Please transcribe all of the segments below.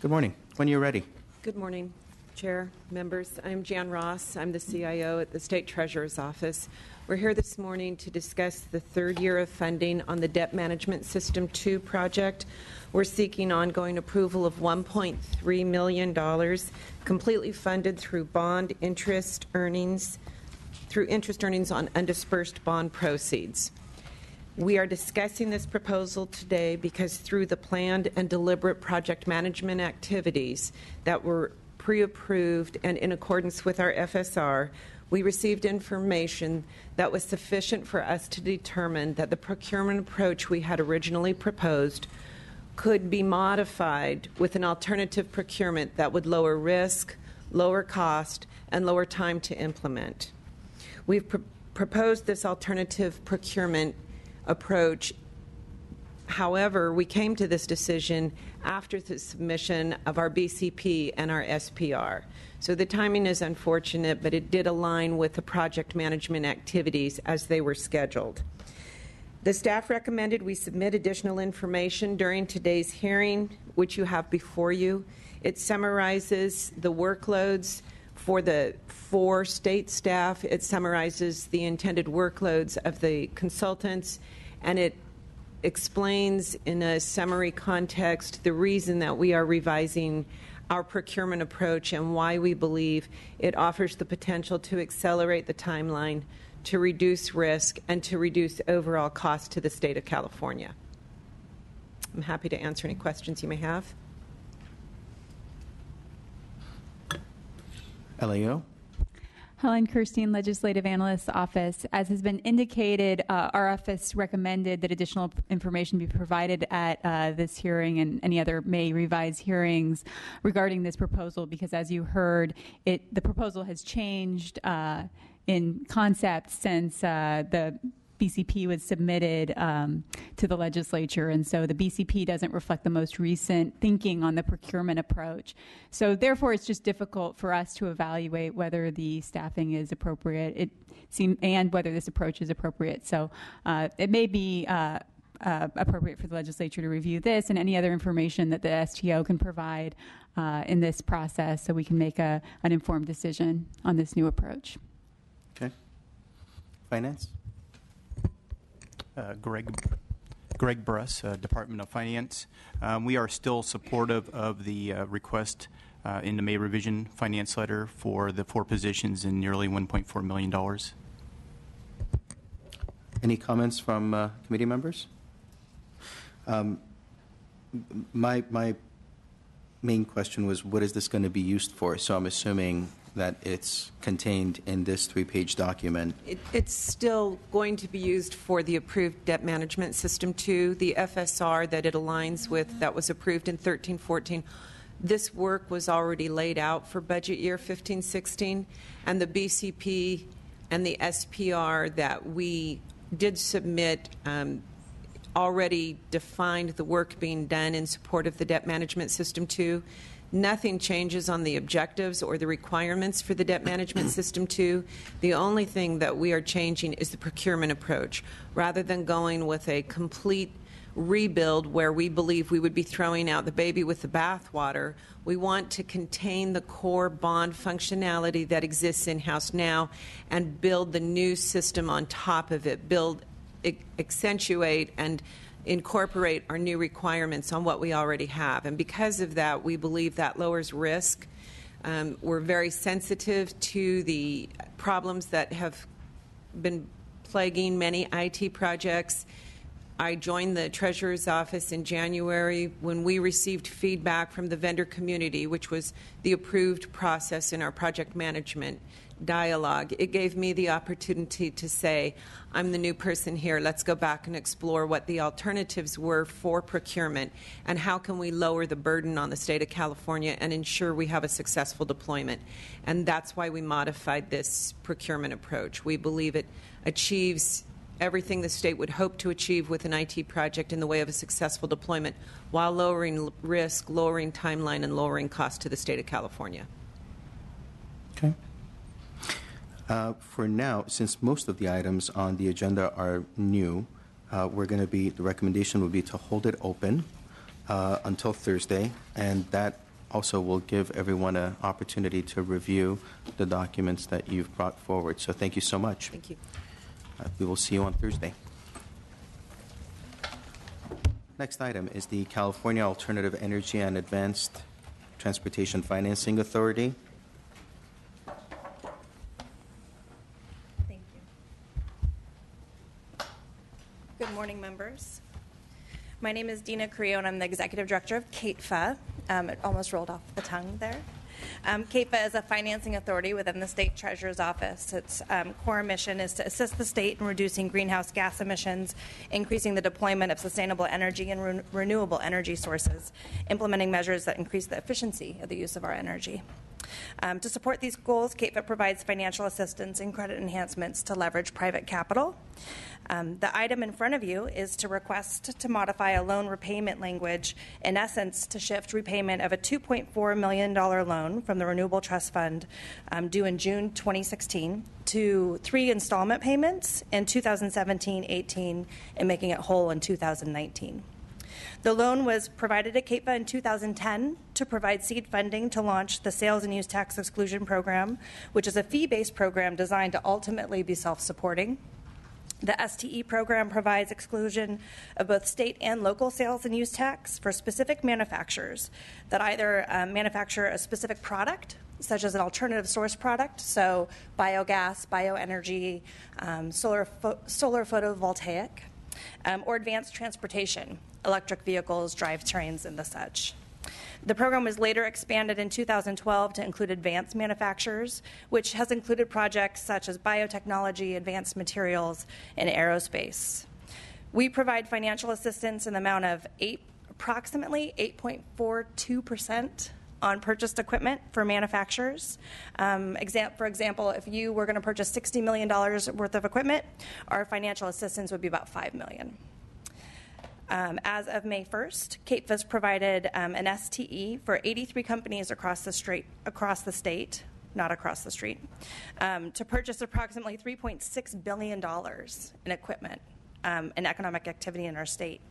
Good morning. When you're ready. Good morning, Chair, members. I'm Jan Ross. I'm the CIO at the State Treasurer's Office. We're here this morning to discuss the third year of funding on the Debt Management System 2 project. We're seeking ongoing approval of $1.3 million, completely funded through bond interest earnings, on undispersed bond proceeds. We are discussing this proposal today because through the planned and deliberate project management activities that were pre-approved and in accordance with our FSR, we received information that was sufficient for us to determine that the procurement approach we had originally proposed could be modified with an alternative procurement that would lower risk, lower cost, and lower time to implement. We've proposed this alternative procurement approach. However, we came to this decision after the submission of our BCP and our SPR. So the timing is unfortunate, but it did align with the project management activities as they were scheduled. The staff recommended we submit additional information during today's hearing, which you have before you. It summarizes the workloads for the 4 state staff. It summarizes the intended workloads of the consultants, and it explains in a summary context the reason that we are revising our procurement approach and why we believe it offers the potential to accelerate the timeline, to reduce risk, and to reduce overall cost to the state of California. I'm happy to answer any questions you may have. LAO. Helen Kirstein, Legislative Analyst's Office. As has been indicated, our office recommended that additional information be provided at this hearing and any other May revised hearings regarding this proposal because, as you heard, the proposal has changed in concept since the BCP was submitted to the legislature, and so the BCP doesn't reflect the most recent thinking on the procurement approach. So therefore, it's just difficult for us to evaluate whether the staffing is appropriate and whether this approach is appropriate. So it may be appropriate for the legislature to review this and any other information that the STO can provide in this process so we can make an informed decision on this new approach. Okay. Finance. Greg Bruss, Department of Finance. We are still supportive of the request in the May revision finance letter for the 4 positions in nearly $1.4 million. Any comments from committee members? My main question was, what is this going to be used for? So I'm assuming that it's contained in this 3-page document. It's still going to be used for the approved Debt Management System 2, the FSR that it aligns with that was approved in 13-14. This work was already laid out for budget year 15-16, and the BCP and the SPR that we did submit already defined the work being done in support of the Debt Management System 2. Nothing changes on the objectives or the requirements for the Debt Management System 2. The only thing that we are changing is the procurement approach. Rather than going with a complete rebuild where we believe we would be throwing out the baby with the bathwater, we want to contain the core bond functionality that exists in-house now and build the new system on top of it, accentuate and incorporate our new requirements on what we already have. And because of that, we believe that lowers risk. We're very sensitive to the problems that have been plaguing many IT projects. I joined the Treasurer's Office in January when we received feedback from the vendor community, which was the approved process in our project management dialogue. It gave me the opportunity to say, I'm the new person here. Let's go back and explore what the alternatives were for procurement and how can we lower the burden on the state of California and ensure we have a successful deployment. And that's why we modified this procurement approach. We believe it achieves everything the state would hope to achieve with an IT project in the way of a successful deployment while lowering risk, lowering timeline, and lowering cost to the state of California. Okay. For now, since most of the items on the agenda are new, the recommendation would be to hold it open until Thursday, and that also will give everyone an opportunity to review the documents that you've brought forward. So thank you so much. Thank you. We will see you on Thursday. Next item is the California Alternative Energy and Advanced Transportation Financing Authority. Thank you. Good morning, members. My name is Dina Carrillo, and I'm the Executive Director of CATFA. It almost rolled off the tongue there. CATFA is a financing authority within the State Treasurer's Office. Its core mission is to assist the state in reducing greenhouse gas emissions, increasing the deployment of sustainable energy and renewable energy sources, implementing measures that increase the efficiency of the use of our energy. To support these goals, CATFA provides financial assistance and credit enhancements to leverage private capital. The item in front of you is to request to modify a loan repayment language, in essence, to shift repayment of a $2.4 million loan from the Renewable Trust Fund due in June 2016 to 3 installment payments in 2017-18 and making it whole in 2019. The loan was provided to CATFA in 2010 to provide seed funding to launch the Sales and Use Tax Exclusion Program, which is a fee-based program designed to ultimately be self-supporting. The STE program provides exclusion of both state and local sales and use tax for specific manufacturers that either manufacture a specific product, such as an alternative source product, so biogas, bioenergy, solar photovoltaic, or advanced transportation, electric vehicles, drivetrains, and the such. The program was later expanded in 2012 to include advanced manufacturers, which has included projects such as biotechnology, advanced materials, and aerospace. We provide financial assistance in the amount of approximately 8.42% on purchased equipment for manufacturers. For example, if you were going to purchase $60 million worth of equipment, our financial assistance would be about $5 million. As of May 1st, CATFA's provided an STE for 83 companies across the state, not across the street, to purchase approximately $3.6 billion in equipment and economic activity in our state.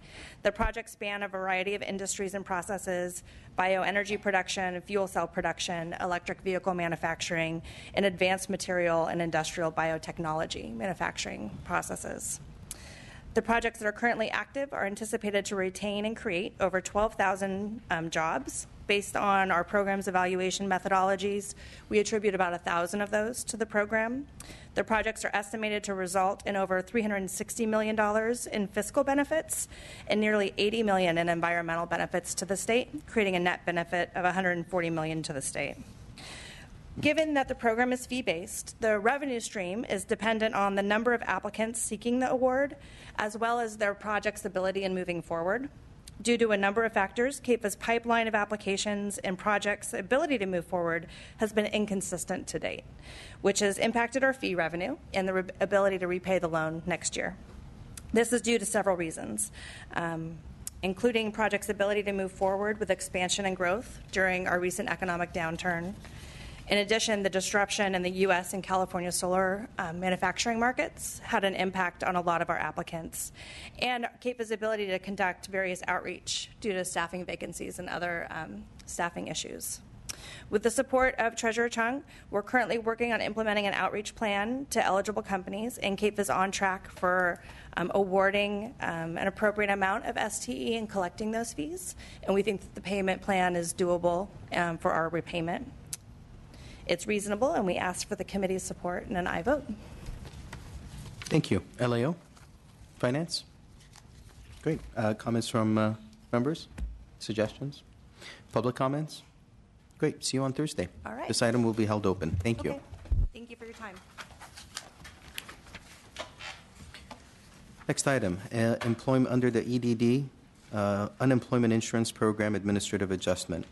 The projects span a variety of industries and processes: bioenergy production, fuel cell production, electric vehicle manufacturing, and advanced material and industrial biotechnology manufacturing processes. The projects that are currently active are anticipated to retain and create over 12,000 jobs. Based on our program's evaluation methodologies, we attribute about 1,000 of those to the program. The projects are estimated to result in over $360 million in fiscal benefits and nearly $80 million in environmental benefits to the state, creating a net benefit of $140 million to the state. Given that the program is fee-based, the revenue stream is dependent on the number of applicants seeking the award, as well as their project's ability in moving forward. Due to a number of factors, CATFA's pipeline of applications and projects' ability to move forward has been inconsistent to date, which has impacted our fee revenue and the ability to repay the loan next year. This is due to several reasons, including projects' ability to move forward with expansion and growth during our recent economic downturn. In addition, the disruption in the U.S. and California solar manufacturing markets had an impact on a lot of our applicants, and CATFA's ability to conduct various outreach due to staffing vacancies and other staffing issues. With the support of Treasurer Chung, we're currently working on implementing an outreach plan to eligible companies, and CATFA is on track for awarding an appropriate amount of STE and collecting those fees, and we think that the payment plan is doable for our repayment. It's reasonable, and we ask for the committee's support and an aye vote. Thank you. LAO? Finance? Great. Comments from members? Suggestions? Public comments? Great. See you on Thursday. All right. This item will be held open. Thank you. Okay. Thank you for your time. Next item, employment under the EDD, Unemployment Insurance Program Administrative Adjustment.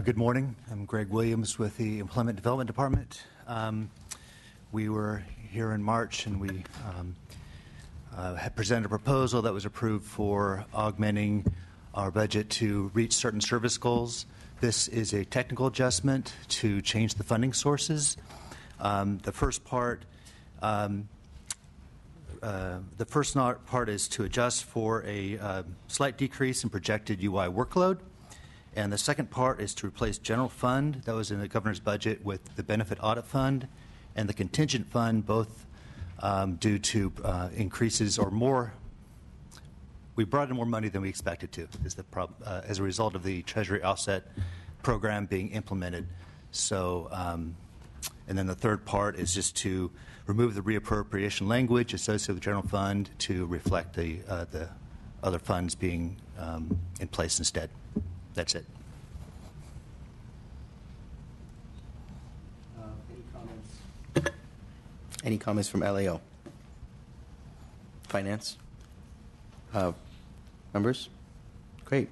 Good morning. I'm Greg Williams with the Employment Development Department. We were here in March, and we had presented a proposal that was approved for augmenting our budget to reach certain service goals. This is a technical adjustment to change the funding sources. The first part is to adjust for a slight decrease in projected UI workload. And the second part is to replace general fund that was in the governor's budget with the benefit audit fund and the contingent fund, both due to increases or more. We brought in more money than we expected to, is the problem, as a result of the Treasury offset program being implemented. So, and then the third part is just to remove the reappropriation language associated with the general fund to reflect the other funds being in place instead. That's it. Any comments from LAO? Finance? Members? Great.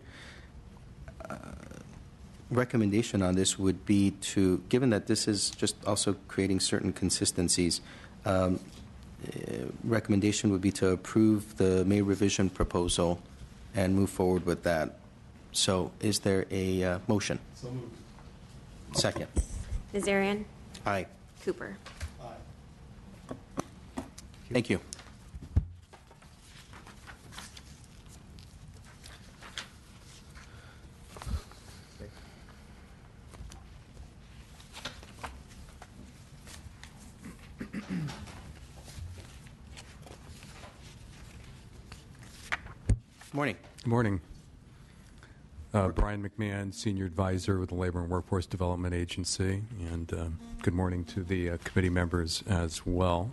Recommendation on this would be to, given that this is just also creating certain consistencies, recommendation would be to approve the May revision proposal and move forward with that. So is there a motion? So moved. Second. Nazarian. Aye. Cooper. Thank you. Morning. Good morning. Brian McMahon, Senior Advisor with the Labor and Workforce Development Agency, and good morning to the committee members as well.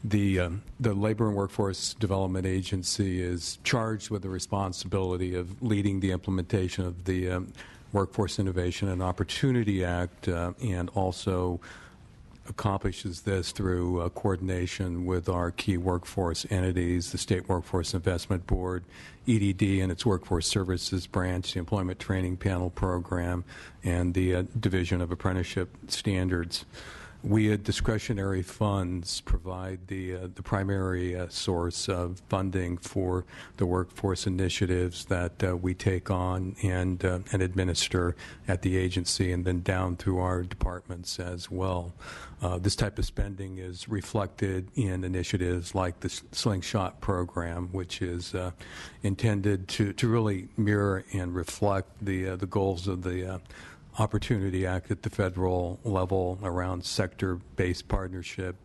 The Labor and Workforce Development Agency is charged with the responsibility of leading the implementation of the Workforce Innovation and Opportunity Act, and also accomplishes this through coordination with our key workforce entities, the State Workforce Investment Board, EDD and its Workforce Services Branch, the Employment Training Panel Program, and the Division of Apprenticeship Standards. We at discretionary funds provide the primary source of funding for the workforce initiatives that we take on and administer at the agency, and then down through our departments as well. This type of spending is reflected in initiatives like the Slingshot program, which is intended to really mirror and reflect the goals of the Opportunity Act at the federal level around sector-based partnership,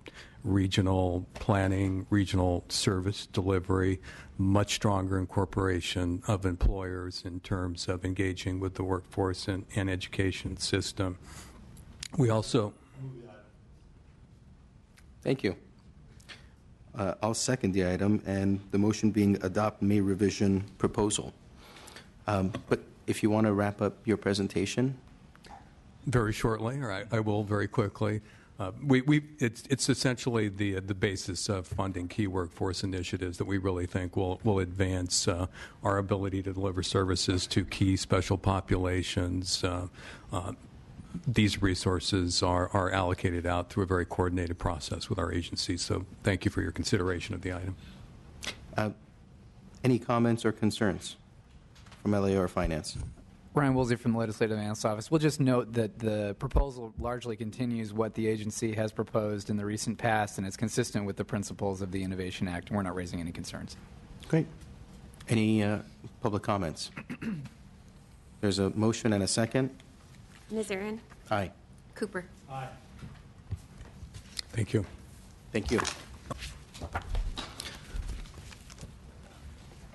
regional planning, regional service delivery, much stronger incorporation of employers in terms of engaging with the workforce and education system. We also... Thank you. I'll second the item, and the motion being adopt May revision proposal. But if you want to wrap up your presentation... Very shortly, or I will very quickly. It's essentially the basis of funding key workforce initiatives that we really think will advance our ability to deliver services to key special populations. These resources are allocated out through a very coordinated process with our agency. So thank you for your consideration of the item. Any comments or concerns from LA or Finance? Brian Woolsey from the Legislative Analyst's Office. We'll just note that the proposal largely continues what the agency has proposed in the recent past, and it's consistent with the principles of the Innovation Act. We're not raising any concerns. Great. Any public comments? There's a motion and a second. Nazarian. Aye. Cooper. Aye. Thank you. Thank you.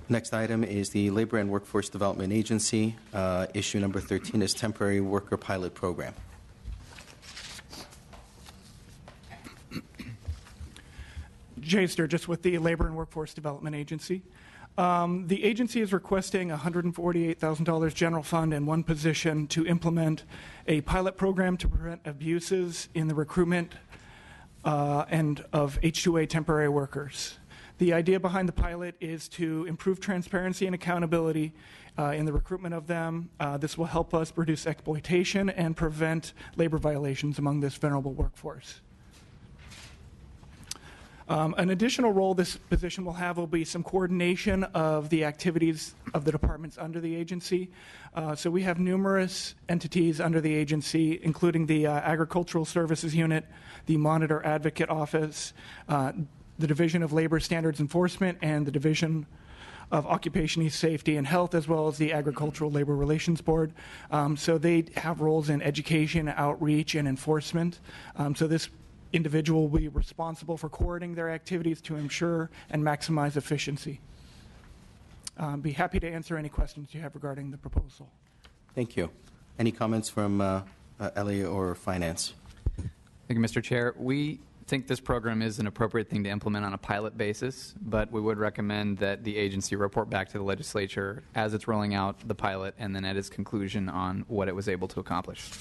Next item is the Labor and Workforce Development Agency. Issue number 13 is Temporary Worker Pilot Program. Jay Sturgis with the Labor and Workforce Development Agency. The agency is requesting $148,000 general fund and one position to implement a pilot program to prevent abuses in the recruitment and of H-2A temporary workers. The idea behind the pilot is to improve transparency and accountability in the recruitment of them. This will help us reduce exploitation and prevent labor violations among this vulnerable workforce. An additional role this position will be some coordination of the activities of the departments under the agency. So we have numerous entities under the agency, including the Agricultural Services Unit, the Monitor Advocate Office, the Division of Labor Standards Enforcement, and the Division of Occupational Safety and Health, as well as the Agricultural Labor Relations Board. So they have roles in education, outreach, and enforcement. So this individual will be responsible for coordinating their activities to ensure and maximize efficiency. Be happy to answer any questions you have regarding the proposal. Thank you. Any comments from LA or Finance? Thank you, Mr. Chair. We think this program is an appropriate thing to implement on a pilot basis, but we would recommend that the agency report back to the legislature as it's rolling out the pilot and then at its conclusion on what it was able to accomplish.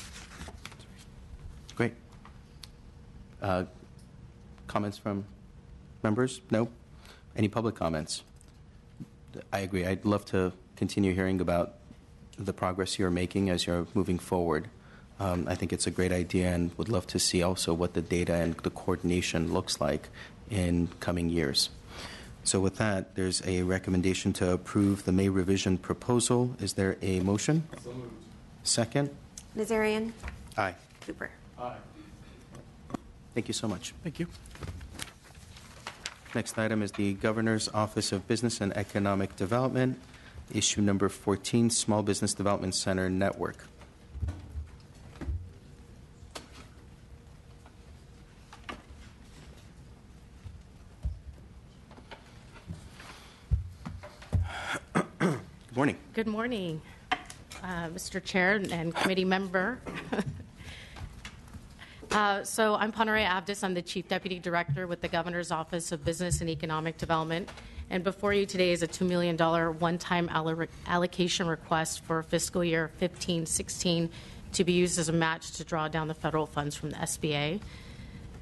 Great. Comments from members? No? Any public comments? I agree. I'd love to continue hearing about the progress you're making as you're moving forward. I think it's a great idea and would love to see also what the data and the coordination looks like in coming years. So with that, there's a recommendation to approve the May revision proposal. Is there a motion? So moved. Second? Nazarian. Aye. Cooper. Aye. Thank you so much. Thank you. Next item is the Governor's Office of Business and Economic Development, issue number 14, Small Business Development Center Network. Good morning. Good morning, Mr. Chair and committee member. So I'm Panerai Abdis. I'm the Chief Deputy Director with the Governor's Office of Business and Economic Development. And before you today is a $2 million one-time allocation request for fiscal year 15-16 to be used as a match to draw down the federal funds from the SBA.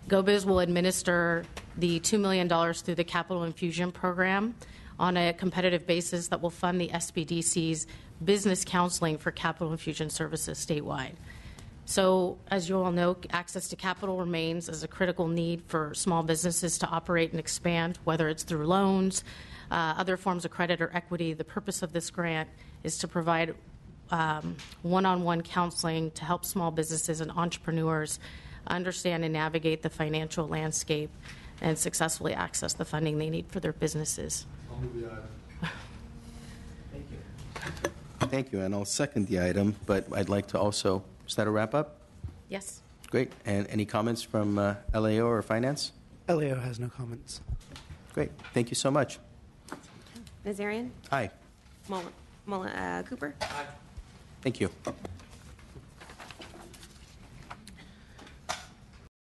GoBiz will administer the $2 million through the Capital Infusion Program on a competitive basis that will fund the SBDC's business counseling for capital infusion services statewide. So, as you all know, access to capital remains as a critical need for small businesses to operate and expand, whether it's through loans, other forms of credit or equity. The purpose of this grant is to provide one-on-one counseling to help small businesses and entrepreneurs understand and navigate the financial landscape and successfully access the funding they need for their businesses. I'll move the item. Thank you. Thank you, and I'll second the item, but I'd like to also, is that a wrap-up? Yes. Great. And any comments from LAO or Finance? LAO has no comments. Great. Thank you so much. Nazarian. Aye. Cooper. Thank you.